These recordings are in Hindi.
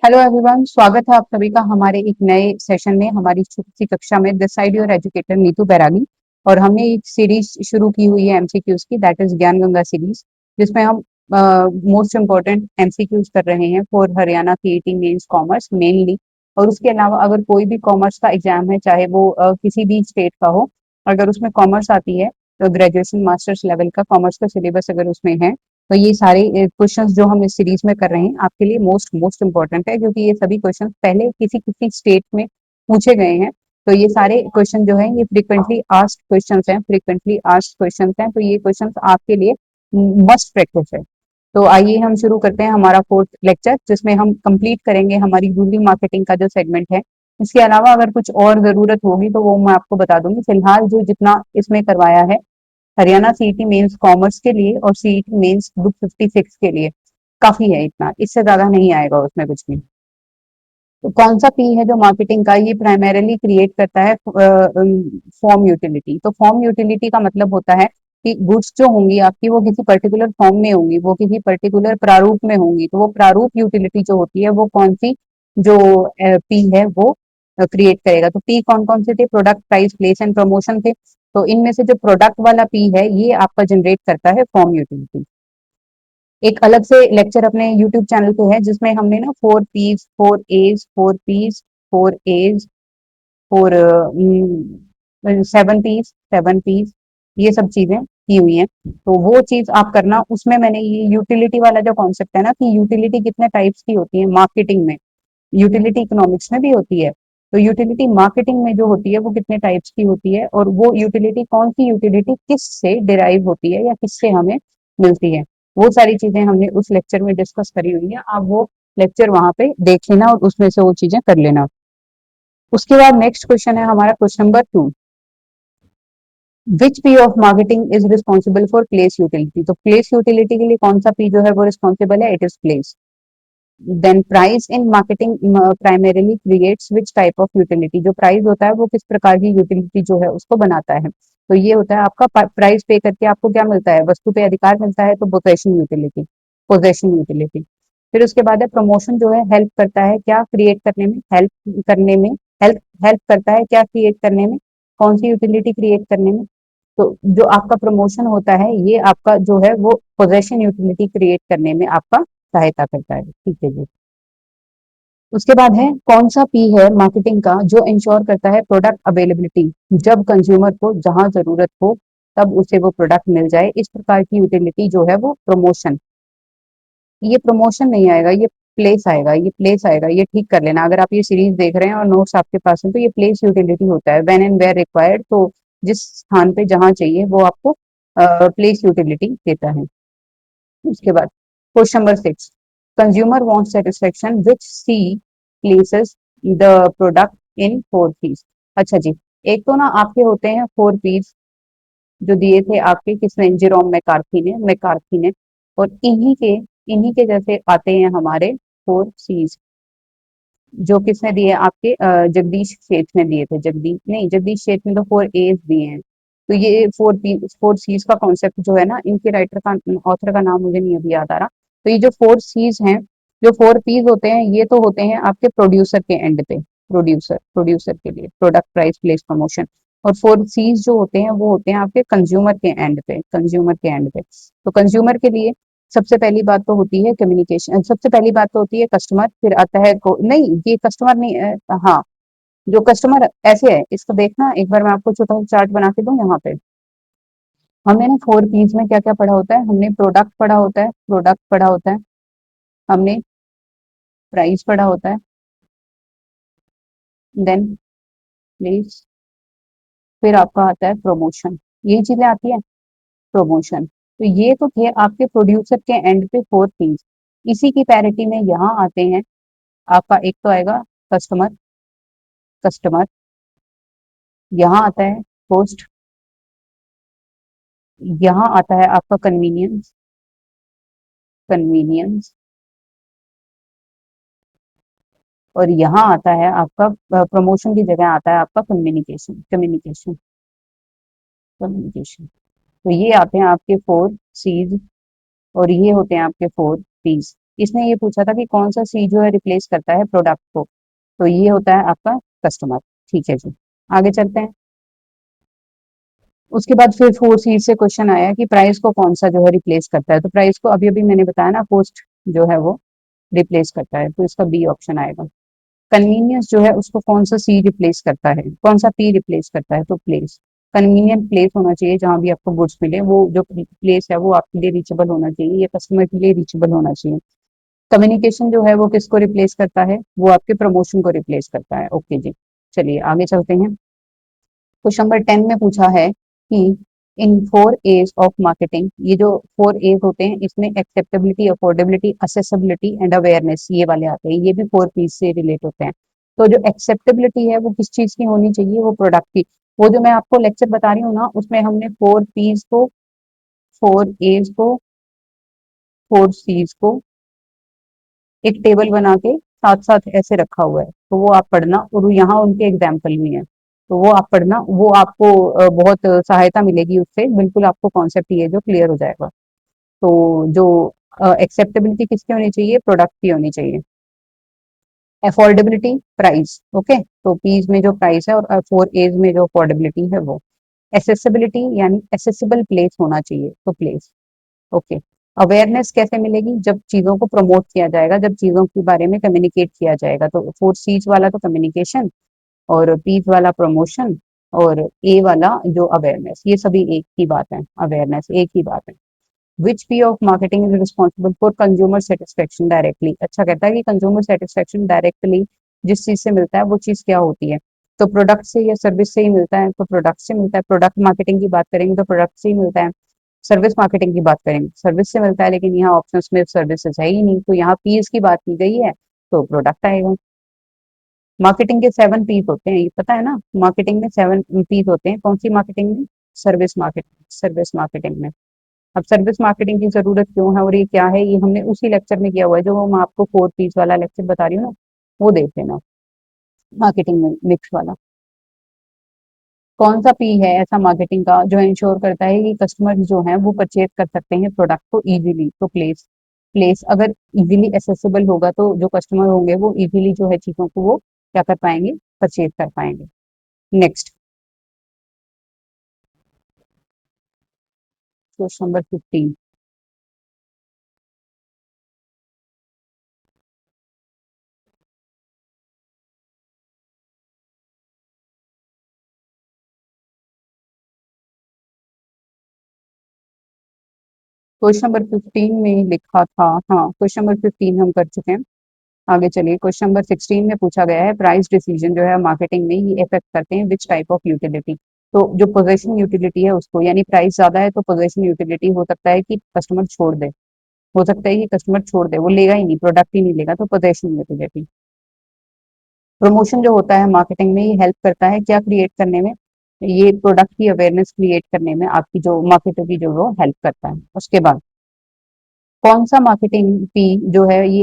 हेलो एवरीवन, स्वागत है आप सभी का हमारे एक नए सेशन में, हमारी छोटी सी कक्षा में। This side your educator Neetu Bairagi. और हमने एक सीरीज शुरू की हुई है एमसीक्यूज की, दैट इज ज्ञान गंगा सीरीज, जिसमें हम मोस्ट इम्पोर्टेंट एमसीक्यूज कर रहे हैं for Haryana CET mains commerce mainly. और उसके अलावा अगर कोई भी कॉमर्स का एग्जाम है, चाहे वो किसी भी स्टेट का हो, अगर उसमें कॉमर्स आती है तो ग्रेजुएशन मास्टर्स लेवल का कॉमर्स का सिलेबस अगर उसमें है, तो ये सारे क्वेश्चंस जो हम इस सीरीज में कर रहे हैं आपके लिए मोस्ट मोस्ट इम्पोर्टेंट है, क्योंकि ये सभी क्वेश्चंस पहले किसी किसी स्टेट में पूछे गए हैं। तो ये सारे क्वेश्चन जो है ये फ्रीक्वेंटली आस्क्ड क्वेश्चंस हैं, फ्रीक्वेंटली आस्क्ड क्वेश्चंस हैं, तो ये क्वेश्चंस आपके लिए मस्ट प्रैक्टिस है। तो आइए हम शुरू करते हैं हमारा फोर्थ लेक्चर, जिसमें हम कंप्लीट करेंगे हमारी रूरल मार्केटिंग का जो सेगमेंट है। इसके अलावा अगर कुछ और जरूरत होगी तो वो मैं आपको बता दूंगी। फिलहाल जो जितना इसमें करवाया है हरियाणा सीईटी मेंस कॉमर्स के लिए और सीईटी मेंस ग्रुप 56 के लिए काफी है, इतना इससे ज्यादा नहीं आएगा उसमें कुछ भी। तो कौन सा पी है जो मार्केटिंग का, ये प्राइमरीली क्रिएट करता है फॉर्म यूटिलिटी। तो फॉर्म यूटिलिटी का मतलब होता है कि गुड्स जो होंगी आपकी वो किसी पर्टिकुलर फॉर्म में होंगी, वो किसी पर्टिकुलर प्रारूप में होंगी, तो वो प्रारूप यूटिलिटी जो होती है वो कौन सी जो पी है वो क्रिएट करेगा। तो पी कौन कौन से थे? Product, price, place and promotion थे। तो इनमें से जो प्रोडक्ट वाला पी है ये आपका जनरेट करता है फॉर्म यूटिलिटी। एक अलग से लेक्चर अपने यूट्यूब चैनल पे है जिसमें हमने ना four Ps, four As, four seven Ps, ये सब चीजें की हुई हैं। तो वो चीज आप करना, उसमें मैंने ये यूटिलिटी वाला जो कॉन्सेप्ट है ना, कि यूटिलिटी कितने टाइप्स की होती है मार्केटिंग में, यूटिलिटी इकोनॉमिक्स में भी होती है। तो यूटिलिटी मार्केटिंग में जो होती है वो कितने टाइप्स की होती है, और वो यूटिलिटी कौन सी यूटिलिटी किस से डिराइव होती है या किससे हमें मिलती है, वो सारी चीजें हमने उस लेक्चर में डिस्कस करी हुई है। आप वो लेक्चर वहां पे देख लेना और उसमें से वो चीजें कर लेना। उसके बाद नेक्स्ट क्वेश्चन है हमारा, question number 2। Which P of marketing is responsible for place utility. तो प्लेस यूटिलिटी के लिए कौन सा पी जो है वो रिस्पॉन्सिबल है? It is place. Then price in marketing primarily creates which type of utility. जो प्राइस होता है वो किस प्रकार की यूटिलिटी जो है उसको बनाता है। तो ये होता है आपका प्राइस पे करके आपको क्या मिलता है? वस्तु पे अधिकार मिलता है, तो पोजेशन यूटिलिटी, पोजेशन यूटिलिटी। फिर उसके बाद है प्रमोशन, जो है हेल्प करता है क्या क्रिएट करने में, हेल्प करने में, हेल्प हेल्प करता है क्या क्रिएट करने में, कौन सी यूटिलिटी क्रिएट करने में। तो जो आपका प्रमोशन होता है ये आपका जो है वो पोजेशन यूटिलिटी क्रिएट करने में आपका सहायता करता है। ठीक है जी। उसके बाद है कौन सा पी है मार्केटिंग का जो इंश्योर करता है प्रोडक्ट अवेलेबिलिटी, जब कंज्यूमर को जहां जरूरत हो तब उसे वो प्रोडक्ट मिल जाए, इस प्रकार की यूटिलिटी जो है वो प्रमोशन। ये प्रमोशन नहीं आएगा, ये प्लेस आएगा, ये प्लेस आएगा, ये ठीक कर लेना। अगर आप ये सीरीज देख रहे हैं और नोट्स आपके पास हैं तो ये प्लेस यूटिलिटी होता है, व्हेन एंड वेयर रिक्वायर्ड। तो जिस स्थान पे जहां चाहिए वो आपको प्लेस यूटिलिटी देता है। उसके बाद question number 6, consumer want satisfaction which see places the product in four Ps. अच्छा जी, एक तो ना आपके होते हैं फोर पीस जो दिए थे आपके, किसने? जेरोम मैकार्थी ने। और इन्हीं के जैसे आते हैं हमारे फोर सीज, जो किसने दिए? आपके जगदीश सेठ ने दिए थे। जगदीश नहीं, जगदीश सेठ ने तो फोर एज दिए हैं। तो ये फोर सीज का कॉन्सेप्ट जो है ना, इनके राइटर का, ऑथर का नाम मुझे नहीं अभी याद आ रहा। तो ये जो फोर सीज हैं, जो फोर पीज होते हैं, ये तो होते हैं आपके प्रोड्यूसर के एंड पे। प्रोड्यूसर के लिए प्रोडक्ट, प्राइस, प्लेस, प्रमोशन। और फोर सीज जो होते हैं वो होते हैं आपके कंज्यूमर के एंड पे, कंज्यूमर के एंड पे। तो कंज्यूमर के लिए सबसे पहली बात तो होती है कम्युनिकेशन, सबसे पहली बात तो होती है कस्टमर, फिर आता है नहीं, ये कस्टमर नहीं हाँ, जो कस्टमर ऐसे है, इसको देखना एक बार, मैं आपको छोटा सा चार्ट बना के दूं यहाँ पे। हमने ना फोर पीज में क्या क्या पढ़ा होता है? हमने प्रोडक्ट पढ़ा होता है, प्रोडक्ट पढ़ा होता है, हमने प्राइस पढ़ा होता है, देन प्लेस, फिर आपका आता है प्रमोशन। यही चीजें आती है, प्रमोशन। तो ये तो थे आपके प्रोड्यूसर के एंड पे फोर पीस। इसी की पैरिटी में यहाँ आते हैं आपका, एक तो आएगा कस्टमर, कस्टमर, यहाँ आता है पोस्ट, यहाँ आता है आपका कन्वीनियंस, कन्वीनियंस, और यहाँ आता है आपका प्रमोशन की जगह आता है आपका कम्युनिकेशन, कम्युनिकेशन, कम्युनिकेशन। तो ये आते हैं आपके फोर सीज और ये होते हैं आपके फोर पीज। इसने ये पूछा था कि कौन सा सी जो है रिप्लेस करता है प्रोडक्ट को, तो ये होता है आपका कस्टमर। ठीक है जी, आगे चलते हैं। उसके बाद फिर 4 सी से क्वेश्चन आया कि प्राइस को कौन सा जो है रिप्लेस करता है, तो प्राइस को अभी अभी मैंने बताया ना, कॉस्ट जो है वो रिप्लेस करता है, तो इसका बी ऑप्शन आएगा। कन्वीनियंस जो है उसको कौन सा सी रिप्लेस करता है, कौन सा पी रिप्लेस करता है, तो प्लेस। कन्वीनियंट प्लेस होना चाहिए जहां भी आपको गुड्स मिले, वो जो प्लेस है वो आपके लिए रीचेबल होना चाहिए या कस्टमर के लिए रीचेबल होना चाहिए। कम्युनिकेशन जो है वो किसको रिप्लेस करता है, वो आपके प्रमोशन को रिप्लेस करता है। ओके जी, चलिए आगे चलते हैं। क्वेश्चन नंबर 10 में पूछा है कि इन 4 एज ऑफ मार्केटिंग, ये जो 4 एज होते हैं इसमें acceptability, affordability, accessibility and awareness, ये वाले आते हैं, ये भी 4 पी से रिलेट होते हैं। तो जो एक्सेप्टेबिलिटी है वो किस चीज की होनी चाहिए, वो प्रोडक्ट की। वो जो मैं आपको लेक्चर बता रही हूँ ना, उसमें हमने 4 पीज को, 4 एज को, 4 सीज को एक टेबल बना के साथ साथ ऐसे रखा हुआ है, तो वो आप पढ़ना, और यहाँ उनके एग्जाम्पल भी हैं, तो वो आप पढ़ना, वो आपको बहुत सहायता मिलेगी उससे, बिल्कुल आपको कॉन्सेप्ट ये जो क्लियर हो जाएगा। तो जो एक्सेप्टेबिलिटी किसकी होनी चाहिए, प्रोडक्ट की होनी चाहिए। अफोर्डेबिलिटी, प्राइस, ओके, तो पीज में जो प्राइस है और 4 एज में जो अफोर्डेबिलिटी है वो। एसेसिबिलिटी यानी एसेसिबल प्लेस होना चाहिए, तो प्लेस, ओके। अवेयरनेस कैसे मिलेगी, जब चीजों को प्रमोट किया जाएगा, जब चीजों के बारे में कम्युनिकेट किया जाएगा, तो 4 सीज वाला तो कम्युनिकेशन, और पीज वाला प्रमोशन, और ए वाला जो अवेयरनेस, ये सभी एक ही बात है, अवेयरनेस एक ही बात है। विच P of marketing is responsible for consumer satisfaction directly, अच्छा कहता है कि कंज्यूमर सेटिस्फेक्शन डायरेक्टली जिस चीज से मिलता है वो चीज क्या होती है, तो प्रोडक्ट से या सर्विस से ही मिलता है, तो प्रोडक्ट से मिलता है। प्रोडक्ट मार्केटिंग की बात करेंगे तो प्रोडक्ट से ही मिलता है। सर्विस मार्केटिंग की बात करेंगे सर्विस से मिलता है, लेकिन यहाँ ऑप्शंस में सर्विसेज है ही नहीं, तो यहाँ पीस की बात की गई है, तो प्रोडक्ट आएगा। मार्केटिंग के 7 पीस होते हैं, ये पता है ना, मार्केटिंग में 7 पीस होते हैं, कौन सी मार्केटिंग में, सर्विस मार्केटिंग, सर्विस मार्केटिंग में। अब सर्विस मार्केटिंग की जरूरत क्यों है और ये क्या है, ये हमने उसी लेक्चर में किया हुआ है, जो मैं आपको 4 पीस वाला लेक्चर बता रही हूँ ना, वो देख लेना, मार्केटिंग में मिक्स वाला। कौन सा पी है ऐसा मार्केटिंग का जो इंश्योर करता है कि कस्टमर जो है वो परचेज कर सकते हैं प्रोडक्ट को इजीली, तो प्लेस। प्लेस अगर इजीली एसेसिबल होगा तो जो कस्टमर होंगे वो इजीली जो है चीजों को वो क्या कर पाएंगे, परचेज कर पाएंगे। Next, question number 15। Question number 15 में लिखा था, हाँ क्वेश्चन नंबर 15 हम कर चुके हैं। आगे चलिए, क्वेश्चन नंबर 16 में पूछा गया है, प्राइस डिसीजन जो है मार्केटिंग में ये इफेक्ट करते हैं विच टाइप ऑफ यूटिलिटी, तो जो पोजेशन यूटिलिटी है उसको, यानी प्राइस ज्यादा है तो पोजेशन यूटिलिटी हो सकता है कि कस्टमर छोड़ दे, हो सकता है कि कस्टमर छोड़ दे, वो लेगा ही नहीं, प्रोडक्ट ही नहीं लेगा, तो पोजेशन यूटिलिटी। प्रमोशन जो होता है मार्केटिंग में, ये हेल्प करता है क्या क्रिएट करने में, ये प्रोडक्ट की अवेयरनेस क्रिएट करने में आपकी जो मार्केटर की जो वो हेल्प करता है। उसके बाद कौन सा मार्केटिंग पी जो है ये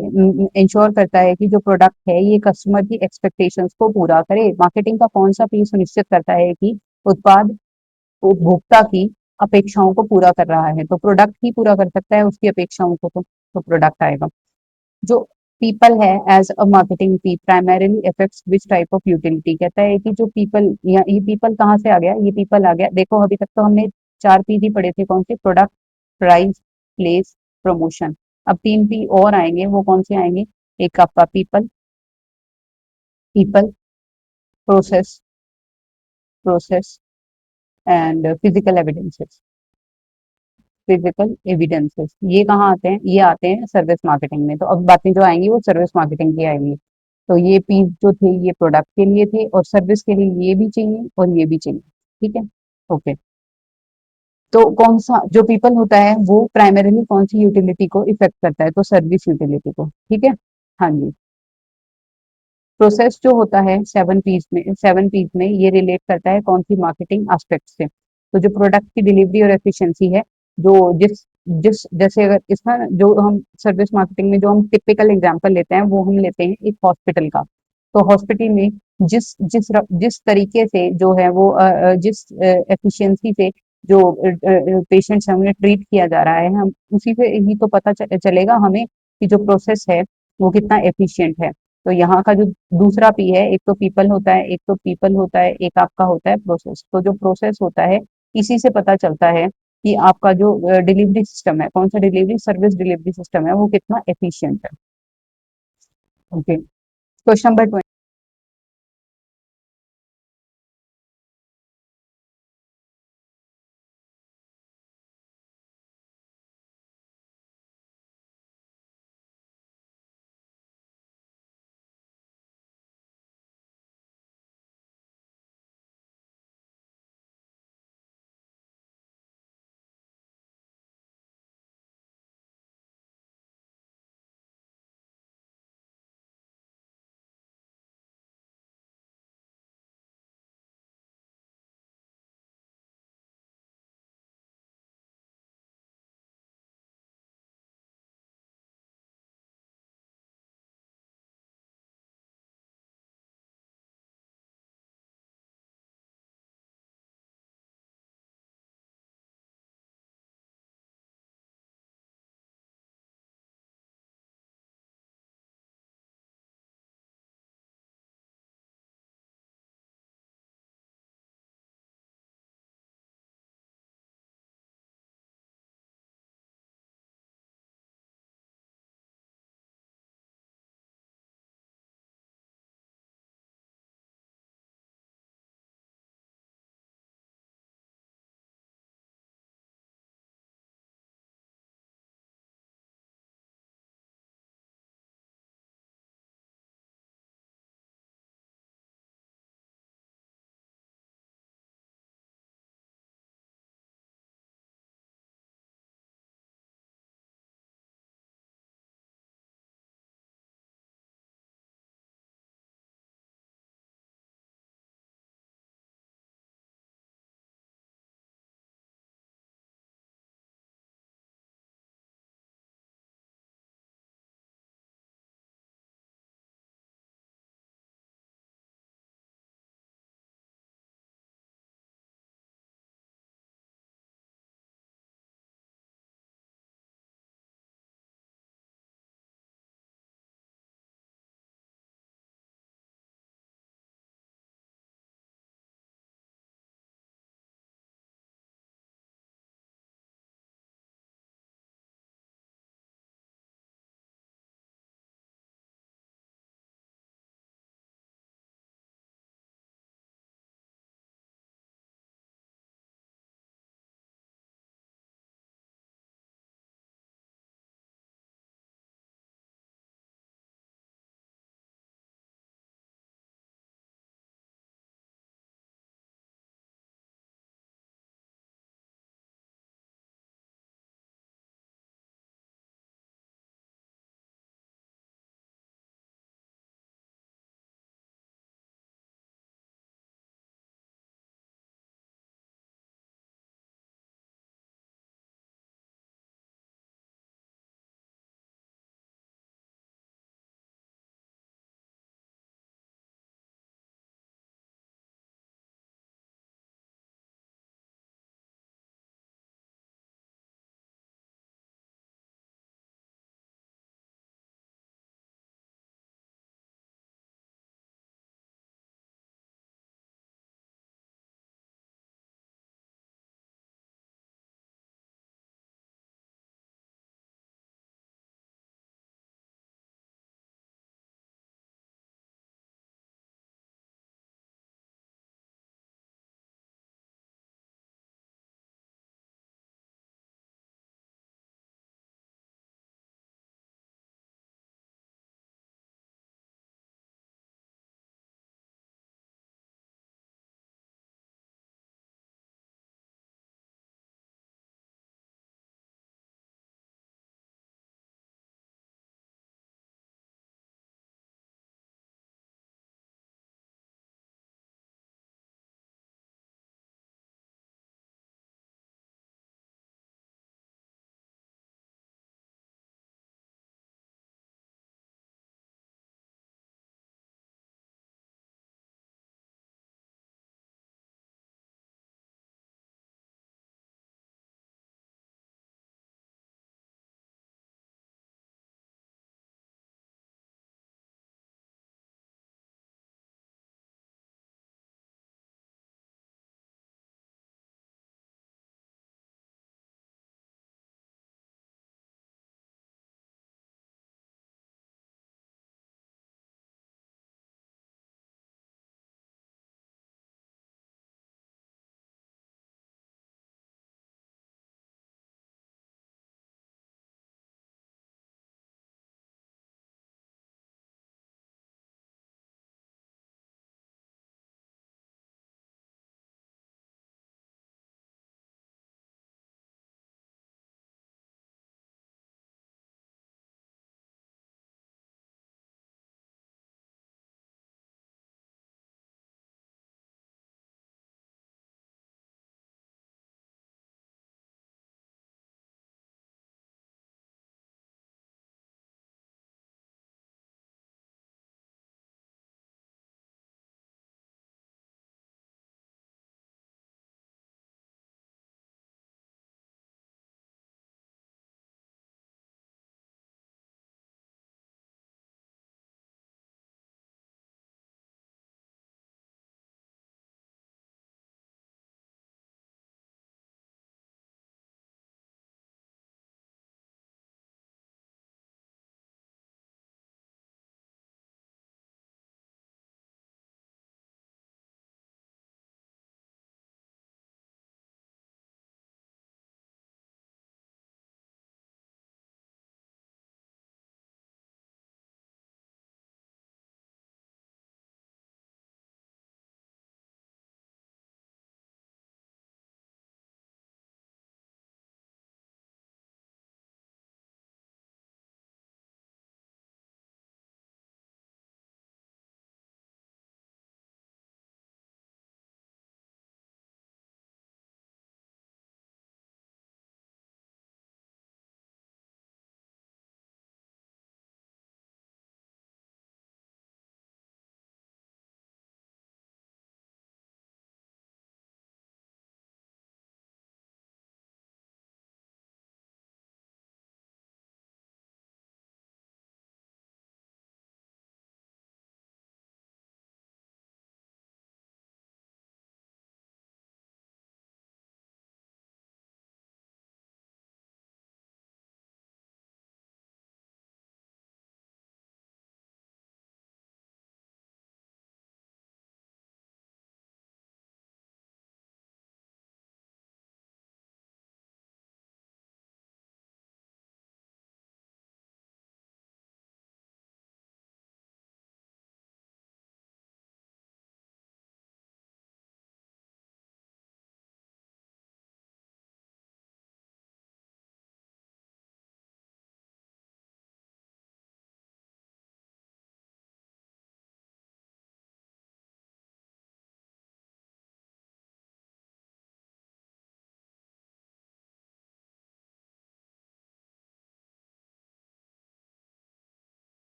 इंश्योर करता है कि जो प्रोडक्ट है ये कस्टमर की एक्सपेक्टेशंस को पूरा करे, मार्केटिंग का कौन सा पी सुनिश्चित करता है कि उत्पाद उपभोक्ता की अपेक्षाओं को पूरा कर रहा है, तो प्रोडक्ट ही पूरा कर सकता है उसकी अपेक्षाओं को, तो प्रोडक्ट आएगा। जो पीपल है as a marketing P primarily affects which type of utility, कहता है कि जो पीपल, ये पीपल कहाँ से आ गया, ये पीपल आ गया, देखो अभी तक तो हमने 4 पी ही पढ़े थे, कौन से, प्रोडक्ट, प्राइस, प्लेस, प्रमोशन। अब 3 पी और आएंगे, वो कौन से आएंगे, एक आपका people, people, process, process and physical evidences, physical evidences, ये कहाँ आते हैं, ये आते हैं सर्विस मार्केटिंग में, तो अब बातें जो आएंगी वो सर्विस मार्केटिंग की आएंगी। तो ये पीस जो थे ये प्रोडक्ट के लिए थे, और सर्विस के लिए ये भी चाहिए और ये भी चाहिए, ठीक है, ओके। तो कौन सा जो पीपल होता है वो प्राइमरीली कौन सी यूटिलिटी को इफेक्ट करता है, तो सर्विस यूटिलिटी को, ठीक है, हाँ जी। प्रोसेस जो होता है 7 पीस में ये रिलेट करता है कौन सी मार्केटिंग एस्पेक्ट से, तो जो प्रोडक्ट की डिलीवरी और एफिशिएंसी है, जो जिस जिस जैसे अगर इसका जो हम सर्विस मार्केटिंग में जो हम टिपिकल एग्जांपल लेते हैं वो हम लेते हैं एक हॉस्पिटल का, तो हॉस्पिटल में जिस तरीके से जो है वो जिस एफिशिएंसी से जो पेशेंट्स है उन्हें ट्रीट किया जा रहा है, हम उसी से ही तो पता चलेगा हमें कि जो प्रोसेस है वो कितना एफिशिएंट है। तो यहाँ का जो दूसरा पी है, एक तो पीपल होता है, एक तो पीपल होता है, एक आपका होता है प्रोसेस। तो जो प्रोसेस होता है इसी से पता चलता है कि आपका जो डिलीवरी सिस्टम है, कौन सा डिलीवरी सर्विस डिलीवरी सिस्टम है वो कितना एफिशिएंट है। Okay, question number